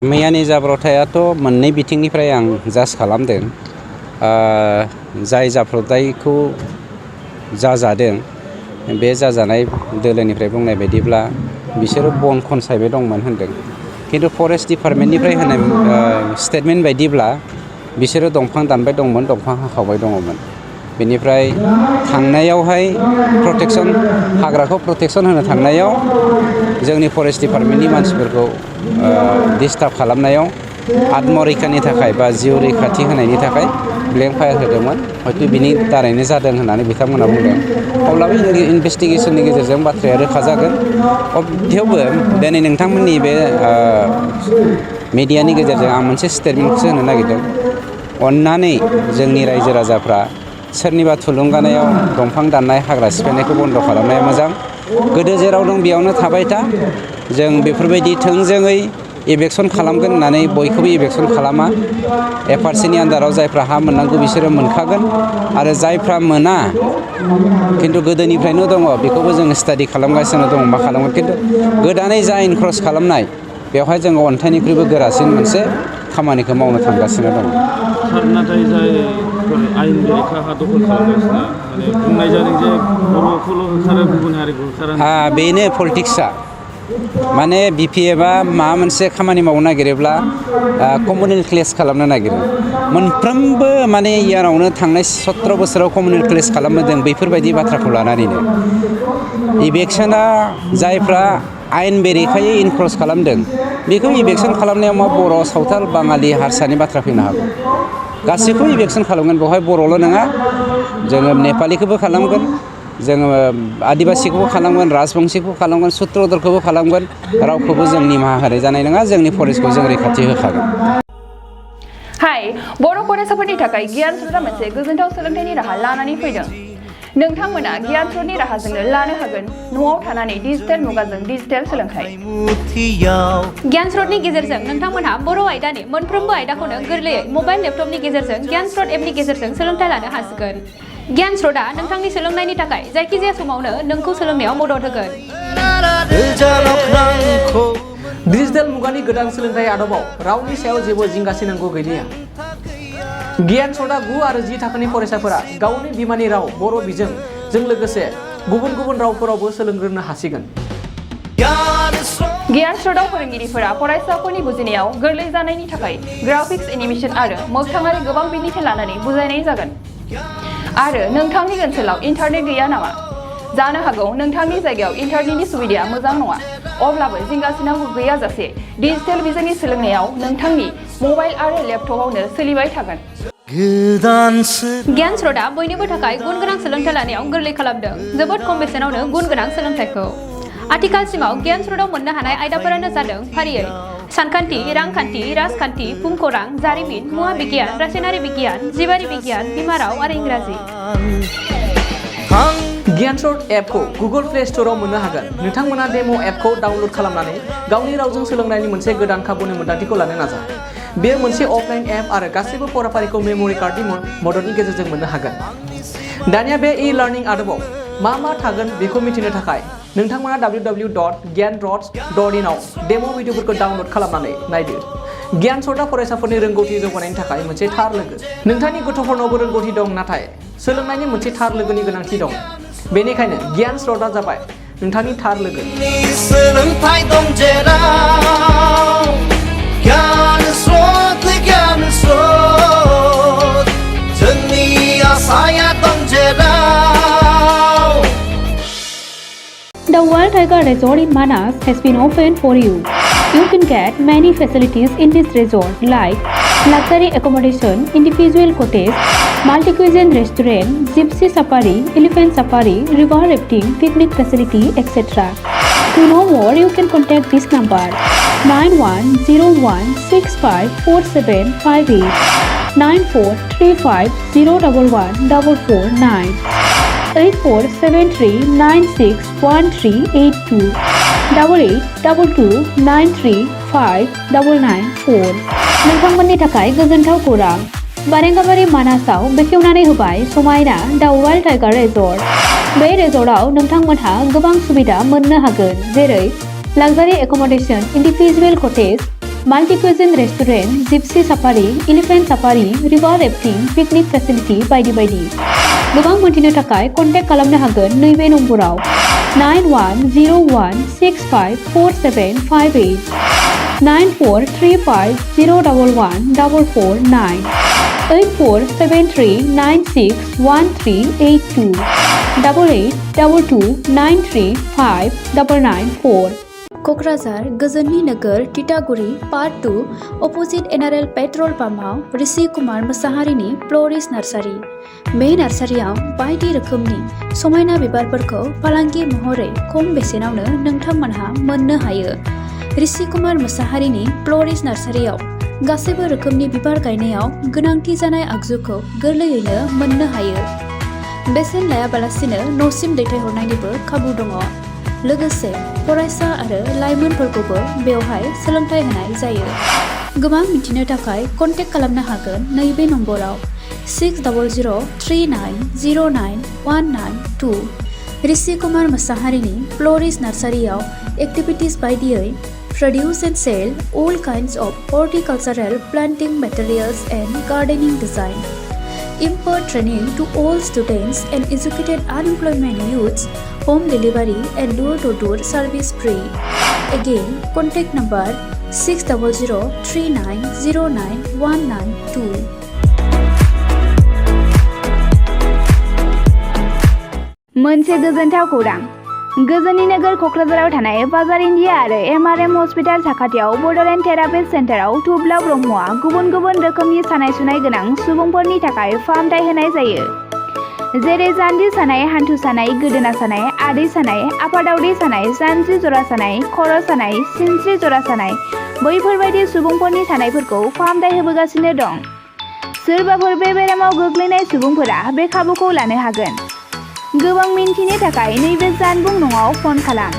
मैयानि जाब्रबथायाथ' मोननै बिथिंनिफ्राय आं जाज खालामदों। जाय जाब्रबथायखौ जाजादों बे जाजानाय दोलोनिफ्राय बुंनाय बायदिब्ला बिसोरो बन खनसायबाय दंमोन होनदों। खिन्थु फरेस्ट डिपार्टमेन्टनिफ्राय होनाय स्टेटमेन्ट बायदिब्ला बिसोरो दंफां दानबाय दंमोन, दंफां हाखावबाय दङमोन। बेनिफ्राय थांनायावहाय हाग्राखौ प्रटेकसन होनो थांनायाव जोंनि फरेस्ट डिपार्टमेन्टनि मानसिफोरखौ डिस्टार्ब खालामनायाव आत्मरैखानि थाखाय बा जिउ रैखाथि होनायनि थाखाय ब्लेंक फायार होदोंमोन। हयथ' बिनि दारैनो जादों होननानै बिथांमोना बुंदों। अब्लाबो इनभेस्टिगेसननि गेजेरजों बाथ्राया रोखा जागोन। थेवबो दिनै नोंथांमोननि बे मिडियानि गेजेरजों आं मोनसे स्टेटमेन्टखौसो होनो नागिरदों। अन्नानै जोंनि रायजो राजाफ्रा सोरनिबा थुलुंगानायाव दंफां दाननाय, हाग्रा सिफायनायखौ बन्द' खालामनाया मोजां। गोदो जेराव दं बेयावनो थाबाय था। जों बेफोरबायदि थोंजोङै इभेक्सन खालामगोन होननानै बयखौबो इभेक्सन खालामा। एफआरसिनि आन्दाराव जायफ्रा हा मोननांगौ बिसोरो मोनखागोन आरो जायफ्रा मोना खिन्थु गोदोनिफ्रायनो दङ बेखौबो जों स्टाडि खालामगासिनो दङ मा खालामगोन। खिन्थु गोदानै जा इनक्रस खालामनाय बेवहाय जोङो अन्थाइनिख्रुइबो गोरासिन मोनसे खामानिखौ मावनो थांगासिनो दङ। नाथाय जायफोर आयेन बेरेखा हा दखल खालामगासिनो माने बुंनाय जादों जे बर'खौल' होखारो, गुबुन हारिखौ होखारा। बेनो पलिटिक्सआ। माने बिपिएफआ माबा मोनसे खामानि मावनो नागिरोब्ला कमिउनेल क्लेश खालामनो नागिरो। मोनफ्रोमबो माने इयारावनो थांनाय 17 बोसोराव कमिउनेल क्लेश खालामदों बेफोरबायदि बाथ्राखौ लानानैनो। इभेक्सना जायफ्रा आयेन बेरेखायै इनक्रस खालामदों बेखौ इभेक्सन खालामनायाव मा बर', सावथाल, बाङालि, हारसानि बाथ्रा फैनो हागौ। गासैखौबो इभेक्सन खालामगोन। बेवहाय बर'ल' नङा, जोङो नेपालिखौबो खालामगोन, जोङो आदिबासिखौबो खालामगोन, राजबंसिखौबो खालामगोन, सुत्रदरखौबो खालामगोन। रावखौबो जों निमाहा होनाय जानाय नङा। जोंनि फरेस्टखौ जों रैखाथि होखागोन। हाय, बर' फरायसाफोरनि थाखाय गियान स्रोतआ मोनसे गोजोनथाव सोलोंथाइनि राहा लानानै फैदों। नोंथांमोना गियान स्रोतनि राहाजोंनो लानो हागोन न'आव थानानै डिजिटेल मुगाजों डिजिटेल सोलोंथाइ। गियान स्रोतनि गेजेरजों नोंथांमोनहा बर' आयदानि मोनफ्रोमबो आयदाखौनो गोरलैयै मबाइल लेपटपनि गेजेरजों गियान स्रोत एपनि गेजेरजों सोलोंथाइ लानो हासिगोन। गियान स्रोतआ नोंथांनि सोलोंनायनि थाखाय जायखिजाया समावनो नोंखौ सोलोंनायाव मदद होगोन। डिजिटेल मुगानि गोदान सोलोंथाइ आदबाव रावनि सायाव जेबो जिंगासिनांगौ गैलिया। गियान स्रोतआ 9 आरो 10 थाखोनि फरायसाफोरा गावनि बिमानि राव बर' बिजोंजों लोगोसे गुबुन गुबुन रावफोरावबो सोलोंग्रोनो हासिगोन। गियान स्रोतआव फोरोंगिरिफोरा फरायसाफोरनि बुजिनायाव गोरलै जानायनि थाखाय ग्राफिक्स, एनिमेसन आरो मोगथाङारि गोबां बिदिन्थि लानानै बुजायनाय जागोन। आरो नोंथांनि ओनसोलाव इन्टारनेट गैया नामा? जानो हागौ नोंथांनि जायगायाव इन्टारनेटनि सुबिदाया मोजां नङा। अब्लाबो जिंगासिनांगौ गैयाजासे डिजिटेल बिजोंनि सोलोंनायाव नोंथांनि मबाइल आरो लेपटपआवनो सोलिबाय थागोन। गियान स्रोतआ बयनिबो थाखाय गुन गोनां सोलोंथाइ लानायाव गोरलै खालामदों। जोबोद खम बेसेनावनो गुन गोनां सोलोंथाइखौ। आथिखालसिमाव गियान स्रोतआव मोननो हानाय आयदाफोरानो जादों फारियै सानखान्थि, रांखान्थि, राजखान्थि, भुमखौरां, जारिमिन, मुवा बिगियान, रासायनारि बिगियान, जिबारि बिगियान, बिमा राव आरो इंराजि। गियान स्रोत एपखौ गुगल प्ले स्ट'रआव मोननो हागोन। नोंथांमोना डेम' एपखौ डाउनल'ड खालामनानै गावनि रावजों सोलोंनायनि मोनसे गोदान खाबुनि मोन्दांथिखौ लानो नाजा। बेयो मोनसे अफलाइन एप आरो गासैबो फराफारिखौ मेम'रि कार्डनि मददनि गेजेरजों मोननो हागोन। दानिया बे ई-लार्निं आदबाव मा थागोन बेखौ मिथिनो थाखाय नोंथांमोना www.gyanrots.in आव डेम' भिडिअफोरखौ डाउनल'ड खालामनानै नायदो। गियान स्रोतआ फरायसाफोरनि रोंगौथि जौगानायनि थाखाय मोनसे थार लोगो। नोंथांनि गथ'फोरनावबो रोंगौथि दं, नाथाय सोलोंनायनि मोनसे थार लोगोनि गोनांथि दं। बेनिखायनो गियान स्रोतआ जाबाय नोंथांनि थार लोगो। सोलोंथाइ दं जेराव गियान स्रोत, जोंनि आसाया दं जेराव। The Wild Tiger Resort in Manas has been opened for you. You can get many facilities in this resort like luxury accommodation, individual cottage, multi-cuisine restaurant, gypsy safari, elephant safari, river rafting, picnic facility, etc. To know more, you can contact this number 9101654758 9435011449 8473961382 8822935994। नोंथांमोननि थाखाय गोजोनथाव खौरां। बारेंगाबारि मानासाव बेखेवनानै होबाय समायना दा wild tiger resort. बे रेजर्टआव नोंथांमोनहा गोबां सुबिदा मोननो हागोन, जेरै luxury accommodation, individual cottage, multi-cuisine restaurant, gypsy safari, elephant safari, river rafting, picnic facility बायदि बायदि। गोबां मोनथिनो थाखाय कन्टेक्ट खालामनो हागोन नैबे नम्बराव 9101654758 9435011449 8473961382 8822935994। क'क्राझार गोजोननि नोगोर तितागुरि part 2 opposite NRL petrol पाम्पआव Rishi Kumar मोसाहारिनि फ्ल'रिस्ट nursery. बे नार्सारियाव बायदि रोखोमनि समायना बिबारफोरखौ फालांगि महरै खम बेसेनावनो नोंथांमोनहा मोननो हायो। ऋषि कुमार मोसाहारिनि फ्ल'रिस्ट नार्सारियाव गासैबो रोखोमनि बिबार गायनायाव गोनांथि जानाय आगजुखौ गोरलैयैनो मोननो हायो। बेसेन लायाबालासिनो न'सिम दैथायहरनायनिबो खाबु दङ। लोगोसे फरायसा आरो लाइमोनफोरखौबो बेवहाय सोलोंथाइ होनाय जायो। गोबां मिथिनो थाखाय कन्टेक्ट खालामनो हागोन नैबे नम्बराव 600039091992। ऋषि कुमार मोसाहारिनि फ्ल'रिस्ट नार्सारियाव एक्टिभिटिज बायदियै produce and sell all kinds of horticultural planting materials and gardening design, impart training to all students and educated unemployment youths, home delivery and door-to-door service free. Again, contact number 6003909192. मोनसे गोजोनथाव खौरां। गोजोननि नोगोर क'क्राझाराव थानाय बाजार India आरो MRM hospital साखाथियाव बड'लेण्ड थेरापिस्ट सेन्टाराव थुब्ला ब्रह्मआ गुबुन गुबुन रोखोमनि सानाय सुनाय गोनां सुबुंफोरनि थाखाय फाहामथाय होनाय जायो। जेरै जान्जि सानाय, हान्थु सानाय, गोदोना सानाय, आदै सानाय, आफादावदै सानाय, जानजि जरा सानाय, खर' सानाय, सिनस्रि जरा सानाय, बैफोरबायदि सुबुंफोरनि सानायफोरखौ फाहामथाय होबोगासिनो दं। सोरबाफोर बे बेरामाव गोग्लैनाय सुबुंफोरा बे खाबुखौ लानो हागोन। गोबां मिन्थिनो थाखाय नैबे जानबुं नङाव फन खालाम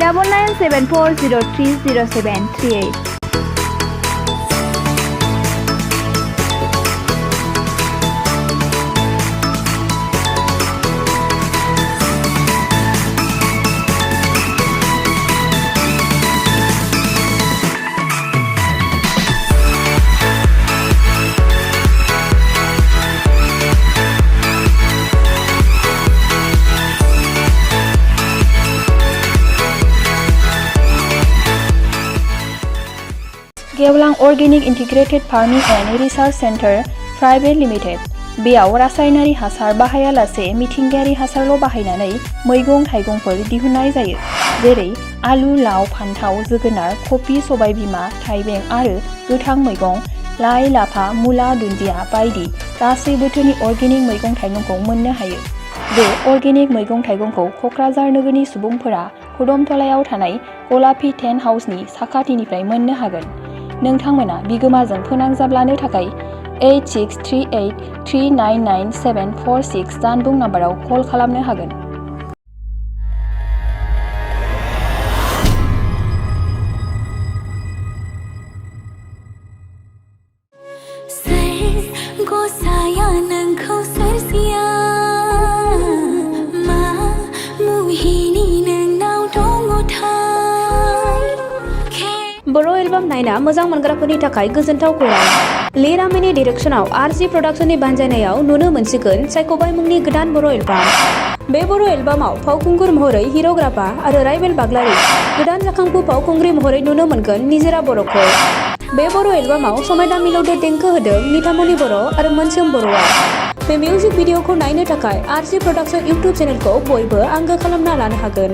9974030738। गेवलां organic integrated farming and research centre private limited. बेयाव रासायनारि हासार बाहायालासे मिथिंगायारि हासारल' बाहायनानै मैगं थाइगंफोर दिहुननाय जायो। जेरै आलु, लाव, फान्थाव, जोगोनार, कफि, सबायबिमा, थाइबें आरो गोथां मैगं, लाइ, लाफा, मुला, दुन्दिया बायदि गासै बोथोरनि अर्गेनिक मैगं थाइगंखौ मोननो हायो। बे अर्गेनिक मैगं थाइगंखौ क'क्राझार नोगोरनि सुबुंफोरा खदमथलायाव थानाय गलापी टेन्ट हाउसनि साखाथिनिफ्राय मोननो हागोन। नोंथांमोना बिगोमाजों फोनांजाब लानो थाखाय 8638399746 जानबुं नाम्बाराव कल खालामनो हागोन। बर' एलबाम नायना मोजां मोनग्राफोरनि थाखाय गोजोनथाव खौरां। लिरामिनि डिरेक्सनाव आरजि प्रडाक्शननि बानजायनायाव नुनो मोनसिगोन सायख'बाय मुंनि गोदान बर' एलबाम। बे बर' एलबामाव फावखुंगुर महरै हिर'ग्राफा आरो राइबेल बाग्लारि, गोदान जाखांफु फावखुंग्रि महरै नुनो मोनगोन निजोरा बर'खौ। बे बर' एलबामाव समायना मिलौदो देंखो होदों निथामनि बर' आरो मोनसोम बर'आ। बे मिउजिक भिडिअ'खौ नायनो थाखाय आरजि प्रडाक्शन इउटुब चेनेलखौ बयबो आंगो खालामना लानो हागोन।